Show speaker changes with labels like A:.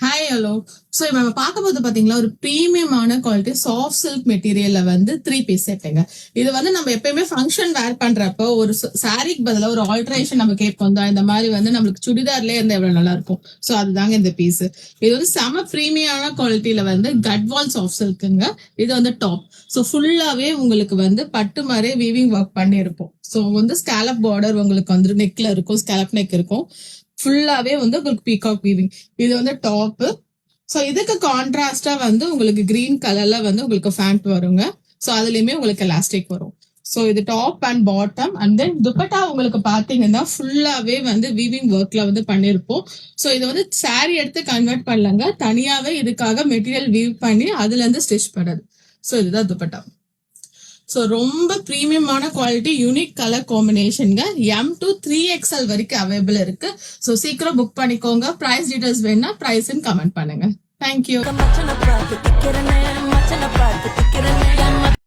A: Hi hello. So இப்போ நம்ம பார்க்க போது பாத்தீங்களா ஒரு ப்ரீமியமான குவாலிட்டி சாஃப்ட் சில்க் மெட்டீரியல்ல வந்து 3 பீஸ் செட்டுங்க. இது வந்து நம்ம எப்பயுமே ஃபங்க்ஷன் வேர் பண்றப்போ ஒரு சாரிக்கு பதிலாக ஒரு ஆல்ட்ரேஷன் நம்ம கேட்போம் தான். இந்த மாதிரி வந்து நம்மளுக்கு சுடிதார்லேயே இருந்தால் எவ்வளவு நல்லா இருக்கும். ஸோ அதுதாங்க இந்த பீஸ். இது வந்து செம ப்ரீமியமான குவாலிட்டியில வந்து கட்வால் சாஃப்ட் சில்க்குங்க. இது வந்து டாப். ஸோ ஃபுல்லாவே உங்களுக்கு வந்து பட்டு மாதிரி வீவிங் ஒர்க் பண்ணியிருப்போம். ஸோ வந்து ஸ்கேலப் பார்டர் உங்களுக்கு வந்து நெக்ல இருக்கும், ஸ்கேலப் நெக் இருக்கும். ஃபுல்லாவே வந்து உங்களுக்கு பீகாக் வீவிங். இது வந்து டாப். ஸோ இதுக்கு கான்ட்ராஸ்டா வந்து உங்களுக்கு கிரீன் கலர்ல வந்து உங்களுக்கு ஃபேண்ட் வருங்க. ஸோ அதுலயுமே உங்களுக்கு எலாஸ்டிக் வரும். ஸோ இது top and bottom. And then dupatta உங்களுக்கு பாத்தீங்கன்னா ஃபுல்லாவே வந்து வீவிங் ஒர்க்ல வந்து பண்ணிருப்போம். ஸோ இது வந்து சாரி எடுத்து கன்வெர்ட் பண்ணலங்க, தனியாவே இதுக்காக மெட்டீரியல் வீவ் பண்ணி அதுல இருந்து ஸ்டிச் பண்ணது. ஸோ இதுதான் துப்பட்டா. ஸோ ரொம்ப ப்ரீமியமான குவாலிட்டி, யூனிக் கலர் காம்பினேஷனுங்க. M to 3XL வரைக்கும் அவைலபிள் இருக்கு. ஸோ சீக்கிரம் புக் பண்ணிக்கோங்க. ப்ரைஸ் டீடைல்ஸ் வேணும்னா ப்ரைஸ்ன்னு கமெண்ட் பண்ணுங்க. தேங்க்யூ.